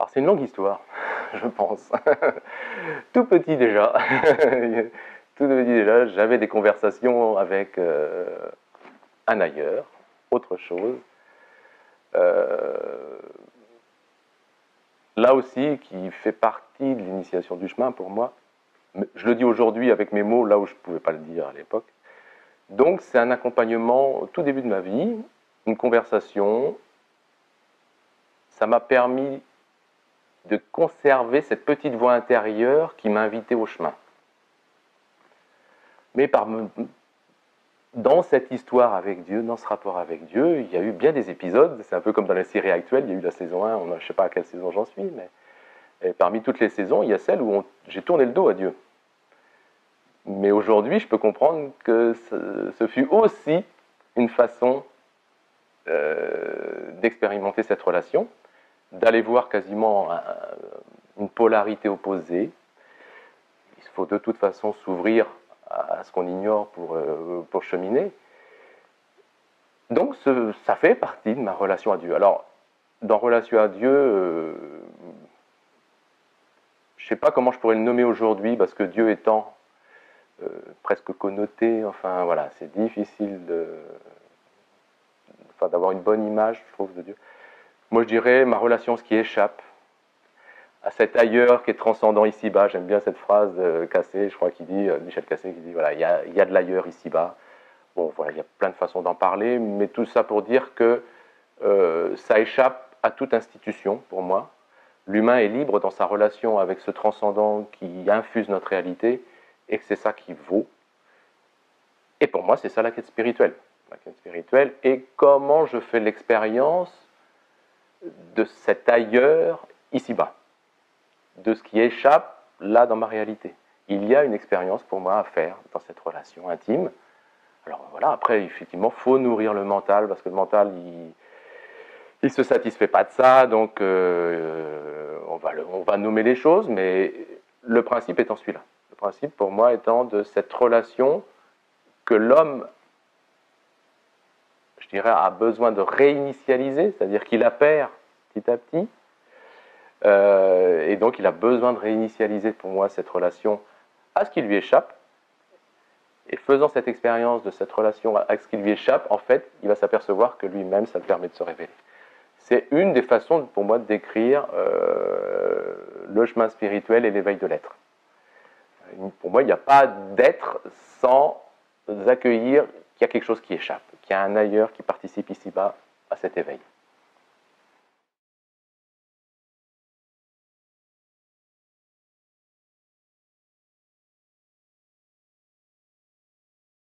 Alors c'est une longue histoire, je pense. Tout petit déjà, tout petit déjà, j'avais des conversations avec un ailleurs, autre chose. Là aussi, qui fait partie de l'initiation du chemin pour moi. Je le dis aujourd'hui avec mes mots, là où je ne pouvais pas le dire à l'époque. Donc c'est un accompagnement au tout début de ma vie, une conversation. Ça m'a permis de conserver cette petite voix intérieure qui m'invitait au chemin. Mais dans cette histoire avec Dieu, dans ce rapport avec Dieu, il y a eu bien des épisodes. C'est un peu comme dans la série actuelle, il y a eu la saison 1, je ne sais pas à quelle saison j'en suis, mais parmi toutes les saisons, il y a celle où j'ai tourné le dos à Dieu. Mais aujourd'hui, je peux comprendre que ce fut aussi une façon d'expérimenter cette relation, d'aller voir quasiment une polarité opposée. Il faut de toute façon s'ouvrir à ce qu'on ignore pour cheminer. Donc ça fait partie de ma relation à Dieu. Alors, dans relation à Dieu, je ne sais pas comment je pourrais le nommer aujourd'hui, parce que Dieu étant presque connoté, enfin voilà, c'est difficile d'avoir une bonne image, je trouve, de Dieu. Moi, je dirais ma relation, ce qui échappe à cet ailleurs qui est transcendant ici-bas. J'aime bien cette phrase de Cassé, je crois qu'il dit, Michel Cassé, qui dit, voilà, il y a de l'ailleurs ici-bas. Bon, voilà, il y a plein de façons d'en parler, mais tout ça pour dire que ça échappe à toute institution, pour moi. L'humain est libre dans sa relation avec ce transcendant qui infuse notre réalité, et que c'est ça qui vaut. Et pour moi, c'est ça la quête spirituelle. La quête spirituelle, et comment je fais l'expérience de cet ailleurs ici-bas, de ce qui échappe là dans ma réalité. Il y a une expérience pour moi à faire dans cette relation intime. Alors voilà, après, effectivement, il faut nourrir le mental, parce que le mental, il ne se satisfait pas de ça, donc on va nommer les choses, mais le principe étant celui-là. Le principe, pour moi, étant de cette relation que l'homme, je dirais, a besoin de réinitialiser, c'est-à-dire qu'il la perd petit à petit, et donc il a besoin de réinitialiser, pour moi, cette relation à ce qui lui échappe. Et faisant cette expérience de cette relation à ce qui lui échappe, en fait, il va s'apercevoir que lui-même, ça le permet de se révéler. C'est une des façons, pour moi, de décrire le chemin spirituel et l'éveil de l'être. Pour moi, il n'y a pas d'être sans accueillir qu'il y a quelque chose qui échappe, qu'il y a un ailleurs qui participe ici-bas à cet éveil.